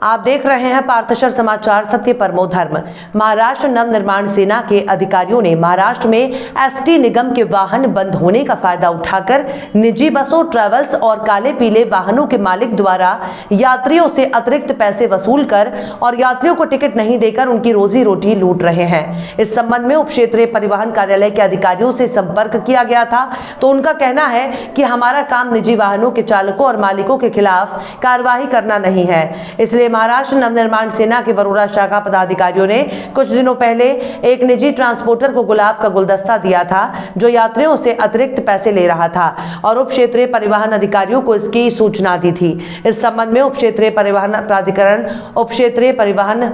आप देख रहे हैं पार्थशर समाचार, सत्य परमो धर्म। महाराष्ट्र नव निर्माण सेना के अधिकारियों ने महाराष्ट्र में एसटी निगम के वाहन बंद होने का फायदा उठाकर निजी बसों, ट्रेवल्स और काले पीले वाहनों के मालिक द्वारा यात्रियों से अतिरिक्त पैसे वसूल कर और यात्रियों को टिकट नहीं देकर उनकी रोजी रोटी लूट रहे हैं। इस संबंध में उप क्षेत्रीय परिवहन कार्यालय के अधिकारियों से संपर्क किया गया था तो उनका कहना है कि हमारा काम निजी वाहनों के चालकों और मालिकों के खिलाफ कार्रवाई करना नहीं है। इसलिए महाराष्ट्र नवनिर्माण सेना के वरोरा शाखा पदाधिकारियों ने कुछ दिनों पहले एक निजी ट्रांसपोर्टर को गुलाब का गुलदस्ता दिया था जो यात्रियों से अतिरिक्त पैसे ले रहा था और उप क्षेत्रीय परिवहन अधिकारियों को इसकी सूचना दी थी। इस संबंध में उप क्षेत्रीय परिवहन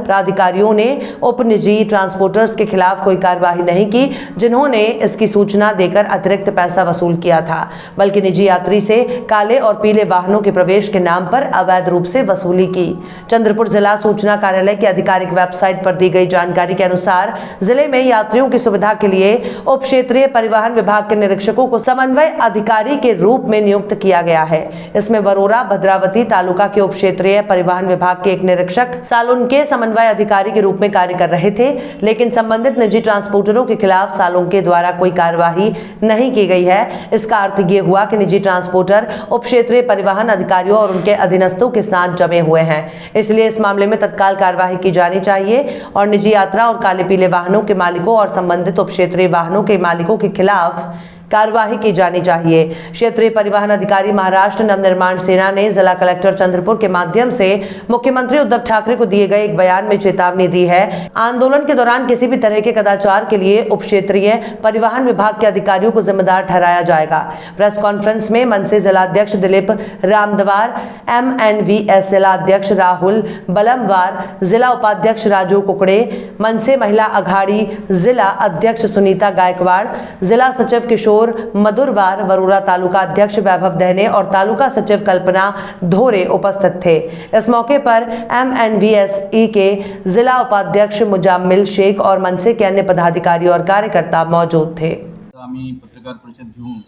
प्राधिकारियों ने उप निजी ट्रांसपोर्टर्स के खिलाफ कोई कार्रवाई नहीं की जिन्होंने इसकी सूचना देकर अतिरिक्त पैसा वसूल किया था, बल्कि निजी यात्री से काले और पीले वाहनों के प्रवेश के नाम पर अवैध रूप से वसूली की। चंद्रपुर जिला सूचना कार्यालय की आधिकारिक वेबसाइट पर दी गई जानकारी के अनुसार जिले में यात्रियों की सुविधा के लिए उप क्षेत्रीय परिवहन विभाग के निरीक्षकों को समन्वय अधिकारी के रूप में नियुक्त किया गया है। इसमें वरोरा भद्रावती तालुका के उप क्षेत्रीय परिवहन विभाग के एक निरीक्षक सालों के समन्वय अधिकारी के रूप में कार्य कर रहे थे, लेकिन संबंधित निजी ट्रांसपोर्टरों के खिलाफ सालों के द्वारा कोई कार्यवाही नहीं की गई है। इसका अर्थ ये हुआ कि निजी ट्रांसपोर्टर उप क्षेत्रीय परिवहन अधिकारियों और उनके अधीनस्थों के साथ जमे हुए हैं। इसलिए इस मामले में तत्काल कार्यवाही की जानी चाहिए और निजी यात्रा और काले पीले वाहनों के मालिकों और संबंधित उप क्षेत्रीय वाहनों के मालिकों के खिलाफ कार्यवाही की जानी चाहिए। क्षेत्रीय परिवहन अधिकारी महाराष्ट्र नवनिर्माण सेना ने जिला कलेक्टर चंद्रपुर के माध्यम से मुख्यमंत्री उद्धव ठाकरे को दिए गए एक बयान में चेतावनी दी है। आंदोलन के दौरान किसी भी तरह के कदाचार के लिए उप क्षेत्रीय परिवहन विभाग के अधिकारियों को जिम्मेदार ठहराया जाएगा। प्रेस कॉन्फ्रेंस में मनसे जिलाध्यक्ष दिलीप रामदवार, MNVS जिलाध्यक्ष राहुल बलमवार, जिला उपाध्यक्ष राजू कुकड़े, मनसे महिला अघाड़ी जिला अध्यक्ष सुनीता गायकवाड़, जिला सचिव किशोर मधुरवार, वरोरा तालुका अध्यक्ष वैभव दहने और तालुका सचिव कल्पना धोरे उपस्थित थे। इस मौके पर MNVSE के जिला उपाध्यक्ष मुजाम्मिल शेख और मनसे के अन्य पदाधिकारी और कार्यकर्ता मौजूद थे। आम्ही पत्रकार परिषद घेऊन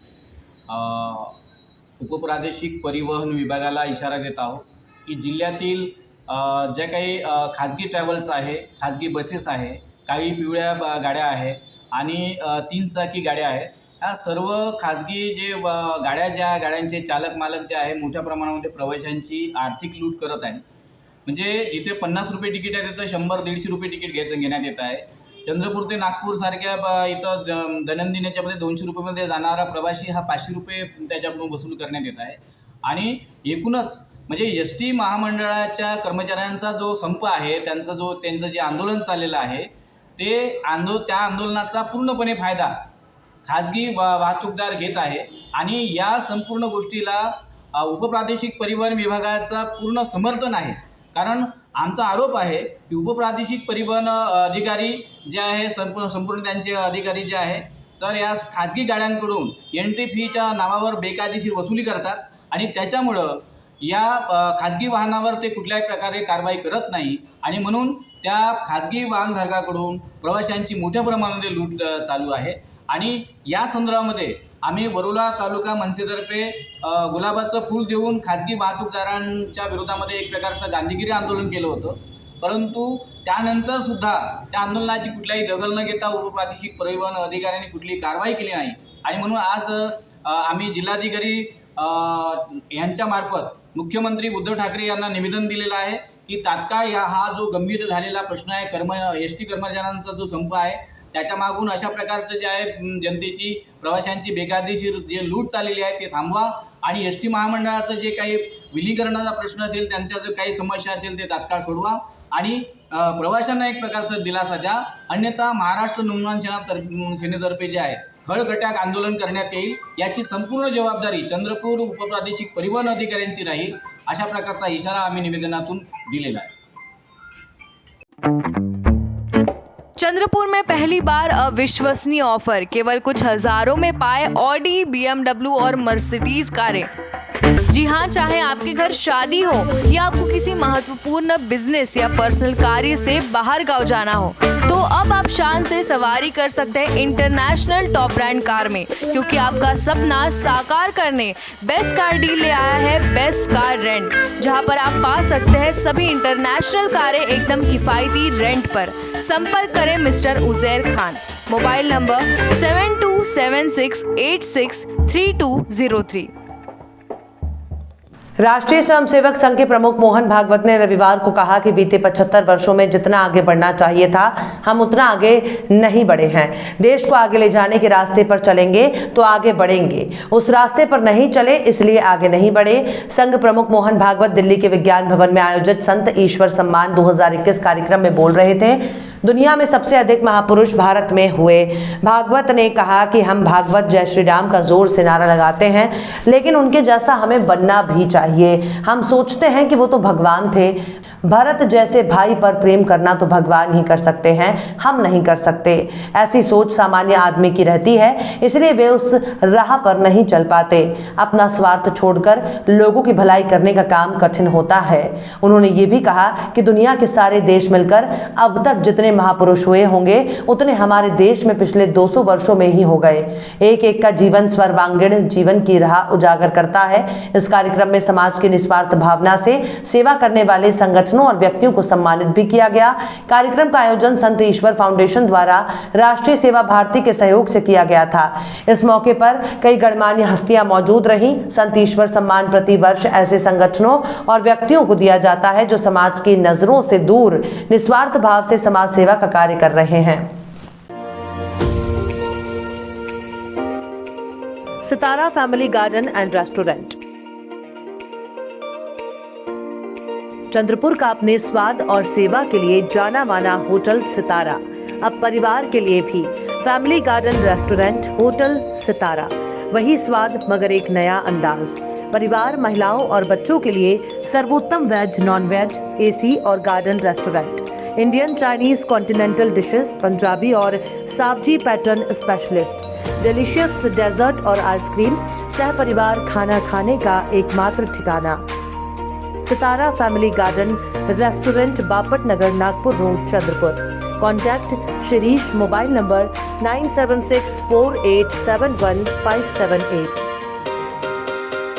उपप्रादेशिक परिवहन विभागाला इशारा देत आहोत की जिल्ह्यातील ज्या काही खाजगी ट्रॅव्हल्स आहे, खाजगी बसेस आहे, काही पिवळ्या गाड्या आहे आणि 3 चाकी गाड्या आहेत, ह्या सर्व खाजगी जे गाड्यांचे चालक मालक जे आहे मोठ्या प्रमाणामध्ये प्रवाशांची आर्थिक लूट करत आहे। म्हणजे जिथे 50 रुपये तिकीट आहे तिथं 100-150 रुपये तिकीट घेण्यात येत आहे। चंद्रपूर ते नागपूर सारख्या इथं दैनंदिन याच्यामध्ये 200 रुपयामध्ये जाणारा प्रवासी हा 500 रुपये त्याच्याकडून वसूल करण्यात येत आहे। आणि एकूणच म्हणजे एसटी महामंडळाच्या कर्मचाऱ्यांचा जो संप आहे, त्यांचं जे आंदोलन चाललेलं आहे त्या आंदोलनाचा पूर्णपणे फायदा खाजगी वाहतूकदार घेत आहे आणि या संपूर्ण गोष्टीला उपप्रादेशिक परिवहन विभागाचा पूर्ण समर्थन आहे। कारण आमचा आरोप आहे की उपप्रादेशिक परिवहन अधिकारी जे आहे संपूर्ण त्यांचे अधिकारी जे आहे तर या खाजगी गाड्यांकडून एंट्री फीच्या नावावर बेकायदेशीर वसुली करतात आणि त्याच्यामुळं या खाजगी वाहनावर ते कुठल्याही प्रकारे कारवाई करत नाही आणि म्हणून त्या खाजगी वाहनधारकाकडून प्रवाशांची मोठ्या प्रमाणामध्ये लूट चालू आहे। आणि या संदर्भामध्ये आम्ही वरोरा तालुका मनसेतर्फे गुलाबाचं फूल देऊन खाजगी वाहतूकदारांच्या विरोधामध्ये एक प्रकारचं गांधीगिरी आंदोलन केलं होतं, परंतु त्यानंतर सुद्धा त्या आंदोलनाची कुठल्याही दखल न घेता उपप्रादेशिक परिवहन अधिकाऱ्यांनी कुठलीही कारवाई केली नाही। आणि म्हणून आज आम्ही जिल्हाधिकारी यांच्यामार्फत मुख्यमंत्री उद्धव ठाकरे यांना निवेदन दिलेलं आहे की तात्काळ हा जो गंभीर झालेला प्रश्न आहे एसटी कर्मचाऱ्यांचा जो संप आहे त्याच्या मागून अशा प्रकारचं जे आहे जनतेची प्रवाशांची बेकायदेशीर जे लूट चाललेली आहे ते थांबवा आणि एसटी महामंडळाचं जे काही विलीकरणाचा प्रश्न असेल, त्यांच्या जो काही समस्या असेल ते तात्काळ सोडवा आणि प्रवाशांना एक प्रकारचं दिलासा द्या, अन्यथा महाराष्ट्र नवनिर्माण सेनेतर्फे जे आहे खळखट्याक आंदोलन करण्यात येईल। याची संपूर्ण जबाबदारी चंद्रपूर उपप्रादेशिक परिवहन अधिकाऱ्यांची राहील, अशा प्रकारचा इशारा आम्ही निवेदनातून दिलेला है। चंद्रपुर में पहली बार अविश्वसनीय ऑफर, केवल कुछ हजारों में पाए ऑडी, BMW और मर्सिडीज कारें। जी हाँ, चाहे आपके घर शादी हो या आपको किसी महत्वपूर्ण बिजनेस या पर्सनल कार्य से बाहर गांव जाना हो, तो अब आप शान से सवारी कर सकते हैं इंटरनेशनल टॉप ब्रांड कार में, क्योंकि आपका सपना साकार करने बेस्ट कार डील ले आया है बेस्ट कार रेंट, जहां पर आप पा सकते हैं सभी इंटरनेशनल कारें एकदम किफायती रेंट पर। संपर्क करें mister Uzair Khan. Mobile number 7276863203। राष्ट्रीय स्वयंसेवक संघ के प्रमुख मोहन भागवत ने रविवार को कहा कि बीते 75 वर्षों में जितना आगे बढ़ना चाहिए था, हम उतना आगे नहीं बढ़े हैं। देश को आगे ले जाने के रास्ते पर चलेंगे तो आगे बढ़ेंगे, उस रास्ते पर नहीं चले इसलिए आगे नहीं बढ़े। संघ प्रमुख मोहन भागवत दिल्ली के विज्ञान भवन में आयोजित संत ईश्वर सम्मान 2021 कार्यक्रम में बोल रहे थे। दुनिया में सबसे अधिक महापुरुष भारत में हुए। भागवत ने कहा कि हम भागवत जय श्री राम का जोर से नारा लगाते हैं, लेकिन उनके जैसा हमें बनना भी चाहिए। हम सोचते हैं कि वो तो भगवान थे, भरत जैसे भाई पर प्रेम करना तो भगवान ही कर सकते हैं, हम नहीं कर सकते। ऐसी सोच सामान्य आदमी की रहती है, इसलिए वे उस राह पर नहीं चल पाते। अपना स्वार्थ छोड़कर लोगों की भलाई करने का काम कठिन होता है। उन्होंने ये भी कहा कि दुनिया के सारे देश मिलकर अब तक जितने महापुरुष हुए होंगे उतने हमारे देश में पिछले 200 वर्षों में ही हो गए। एक एक का जीवन सर्वांगीण जीवन की राह उजागर करता है। इस कार्यक्रम में समाज की निस्वार्थ भावना से सेवा करने वाले संगठनों और व्यक्तियों को सम्मानित भी किया गया। कार्यक्रम का आयोजन संत ईश्वर फाउंडेशन द्वारा राष्ट्रीय सेवा भारती के सहयोग से किया गया था। इस मौके पर कई गणमान्य हस्तियां मौजूद रहीं। संत ईश्वर सम्मान प्रति वर्ष ऐसे संगठनों और व्यक्तियों को दिया जाता है जो समाज की नजरों से दूर निस्वार्थ भाव से समाज सेवा का कार्य कर रहे हैं। Sitara family garden and restaurant. Chandrapur का अपने स्वाद और सेवा के लिए जाना माना होटल सितारा अब परिवार के लिए भी फैमिली गार्डन रेस्टोरेंट होटल सितारा, वही स्वाद मगर एक नया अंदाज। परिवार, महिलाओं और बच्चों के लिए सर्वोत्तम वेज, नॉन वेज, एसी और garden restaurant. Indian, Chinese, continental dishes, Punjabi और Saoji pattern specialist, delicious dessert और आइसक्रीम, सह परिवार खाना खाने का एकमात्र ठिकाना। Sitara family garden restaurant, Bapat Nagar, Nagpur road, Chandrapur. Contact Shirish, mobile number 9764871578।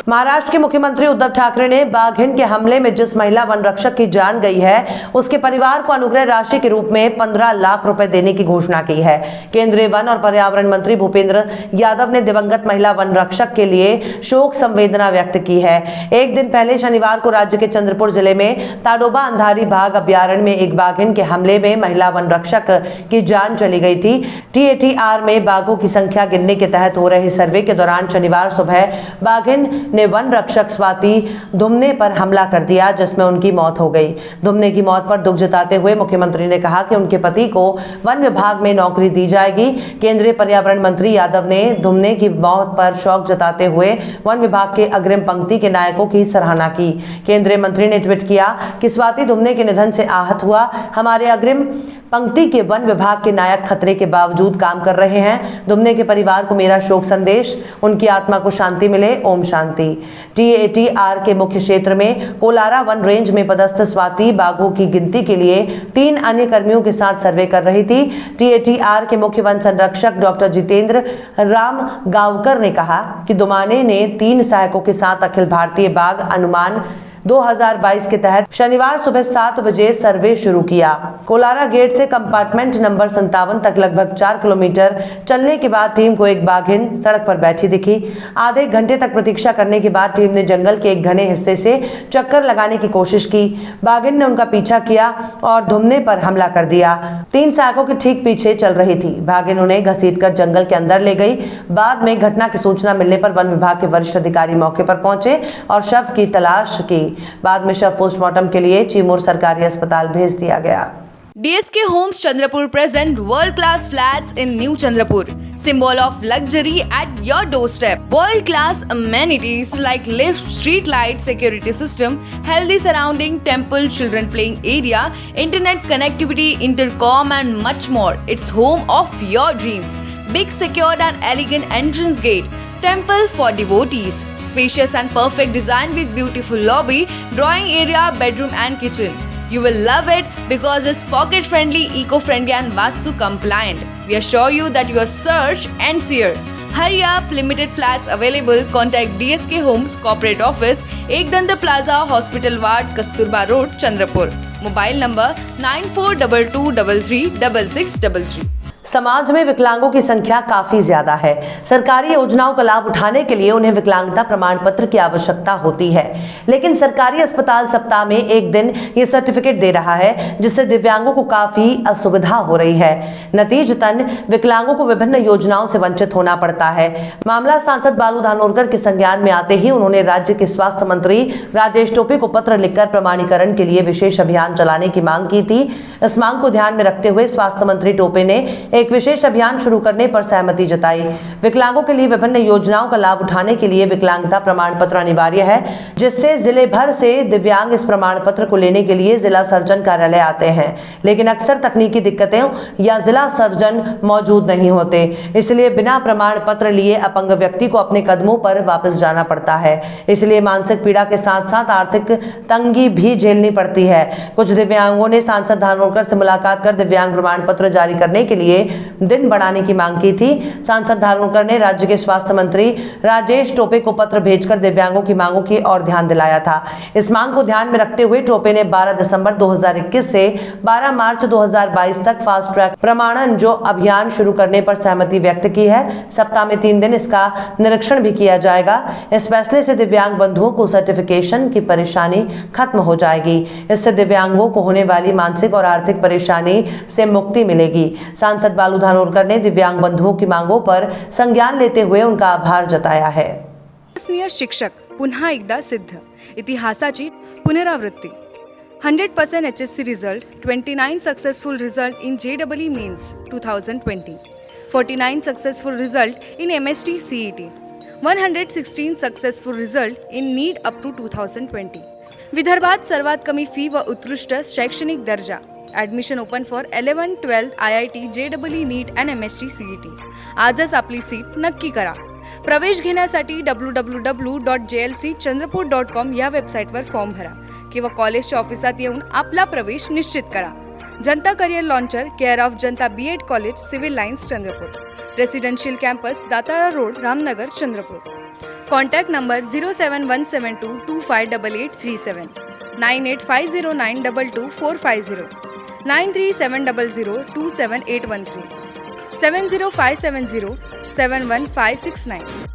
Maharashtra के मुख्यमंत्री उद्धव ठाकरे ने बाघिन के हमले में जिस महिला वन रक्षक की जान गई है, उसके परिवार को अनुग्रह राशि के रूप में 15 लाख रुपए देने की घोषणा की है। केंद्रीय वन और पर्यावरण मंत्री भूपेंद्र यादव ने दिवंगत महिला वन रक्षक के लिए शोक संवेदना व्यक्त की है। एक दिन पहले शनिवार को राज्य के चंद्रपुर जिले में ताडोबा अंधारी बाघ अभ्यारण्य में एक बाघिन के हमले में महिला वन रक्षक की जान चली गई थी। TATR में बाघों की संख्या गिनने के तहत हो रहे सर्वे के दौरान शनिवार सुबह बाघिन ने वन रक्षक स्वाति धुमने पर हमला कर दिया, जिसमें उनकी मौत हो गई। धुमने की मौत पर दुख जताते हुए मुख्यमंत्री ने कहा कि उनके पति को वन विभाग में नौकरी दी जाएगी। केंद्रीय पर्यावरण मंत्री यादव ने धुमने की मौत पर शोक जताते हुए वन विभाग के अग्रिम पंक्ति के नायकों की सराहना की। केंद्रीय मंत्री ने ट्वीट किया कि स्वाति धुमने के निधन से आहत हुआ हमारे अग्रिम पंक्ति के वन विभाग के नायक खतरे के बावजूद काम कर रहे हैं। धुमने के परिवार को मेरा शोक संदेश, उनकी आत्मा को शांति मिले, ओम शांति। TATR के मुख्य क्षेत्र में कोलारा वन रेंज में पदस्थ स्वाति बाघों की गिनती के लिए 3 अन्य कर्मियों के साथ सर्वे कर रही थी। TATR के मुख्य वन संरक्षक डॉक्टर जितेंद्र राम गांवकर ने कहा कि दुमाने ने 3 सहायकों के साथ अखिल भारतीय बाघ अनुमान 2022 के तहत शनिवार सुबह 7 बजे सर्वे शुरू किया। कोलारा गेट से कंपार्टमेंट नंबर 57 तक लगभग 4 किलोमीटर चलने के बाद टीम को एक बाघिन सड़क पर बैठी दिखी। आधे घंटे तक प्रतीक्षा करने के बाद टीम ने जंगल के एक घने हिस्से से चक्कर लगाने की कोशिश की। बाघिन ने उनका पीछा किया और धुमने पर हमला कर दिया। 3 सहायकों के ठीक पीछे चल रही थी। बाघिन उन्हें घसीटकर जंगल के अंदर ले गई। बाद में घटना की सूचना मिलने पर वन विभाग के वरिष्ठ अधिकारी मौके पर पहुंचे और शव की तलाश की। बाद में शव पोस्टमार्टम के लिए चिमूर सरकारी अस्पताल भेज दिया गया। DSK Homes Chandrapur present world-class flats in New Chandrapur, symbol of luxury at your doorstep. World-class amenities like lift, street light, security system, healthy surrounding, temple, children playing area, internet connectivity, intercom and much more. It's home of your dreams. Big, secured and elegant entrance gate. temple for devotees, spacious and perfect design with beautiful lobby, drawing area, bedroom and kitchen. You will love it because it's pocket friendly, eco-friendly and Vastu compliant. We assure you that your search ends here. Hurry up, limited flats available. Contact DSK Homes Corporate Office, Ekdanta Plaza, Hospital Ward, Kasturba Road, Chandrapur. Mobile number 9422336633. समाज में विकलांगों की संख्या काफी ज्यादा है। सरकारी योजनाओं का लाभ उठाने के लिए उन्हें विकलांगता प्रमाण पत्र की आवश्यकता होती है, लेकिन सरकारी अस्पताल सप्ताह में एक दिन ये सर्टिफिकेट दे रहा है, जिससे दिव्यांगों को काफी असुविधा हो रही है। नतीजतन विकलांगों को विभिन्न योजनाओं से वंचित होना पड़ता है। मामला सांसद बालू धानोरकर के संज्ञान में आते ही उन्होंने राज्य के स्वास्थ्य मंत्री राजेश टोपे को पत्र लिखकर प्रमाणीकरण के लिए विशेष अभियान चलाने की मांग की थी। इस मांग को ध्यान में रखते हुए स्वास्थ्य मंत्री टोपे ने एक विशेष अभियान शुरू करने पर सहमति जताई। विकलांगों के लिए विभिन्न योजनाओं का लाभ उठाने के लिए विकलांगता प्रमाण पत्र अनिवार्य है, जिससे जिले भर से दिव्यांग इस प्रमाण पत्र को लेने के लिए जिला सर्जन कार्यालय आते हैं, लेकिन अक्सर तकनीकी दिक्कतें या जिला सर्जन मौजूद नहीं होते, इसलिए बिना प्रमाण पत्र लिए अपंग व्यक्ति को अपने कदमों पर वापस जाना पड़ता है। इसलिए मानसिक पीड़ा के साथ साथ आर्थिक तंगी भी झेलनी पड़ती है। कुछ दिव्यांगों ने सांसद धानोरकर से मुलाकात कर दिव्यांग प्रमाण पत्र जारी करने के लिए दिन बढ़ाने की मांग की थी। सांसद धानोरकर ने राज्य के स्वास्थ्य मंत्री राजेश टोपे को पत्र भेजकर दिव्यांगों की मांगों की ओर ध्यान दिलाया था। इस मांग को ध्यान में रखते हुए टोपे ने 12 दिसंबर 2021 से 12 मार्च 2022 तक फास्ट ट्रैक प्रमाणन जो अभियान शुरू करने पर सहमति व्यक्त की है। सप्ताह में 3 दिन इसका निरीक्षण भी किया जाएगा। इस फैसले से दिव्यांग बंधुओं को सर्टिफिकेशन की परेशानी खत्म हो जाएगी। इससे दिव्यांगों को होने वाली मानसिक और आर्थिक परेशानी से मुक्ति मिलेगी। सांसद बालू धानोरकर ने दिव्यांग बंधुओं की मांगों पर संज्ञान लेते हुए उनका आभार जताया है। विश्वसनीय शिक्षक पुन्हा एकदा सिद्ध, इतिहासाची पुनरावृत्ती। 100% HSC result, 29 successful result in JEE Mains 2020, 49 successful result in MST CET, 116 successful result in NEET up to 2020. विदर्भात सर्वात कमी फी व उत्कृष्ट शैक्षणिक दर्जा. Admission open for 11-12 IIT JEE NEET and MST CET. आजच आपली सीट नक्की करा. प्रवेश घेण्यासाठी www.jlcchandrapur.com या वेबसाईटवर फॉर्म भरा किंवा कॉलेजच्या ऑफिसात येऊन आपला प्रवेश निश्चित करा. जनता career launcher, care of Janata B.Ed college, civil lines, Chandrapur. Residential campus, Datara road, Ramnagar, Chandrapur. Contact number 07172258837, 9850922450, 9370027813, 70570715569.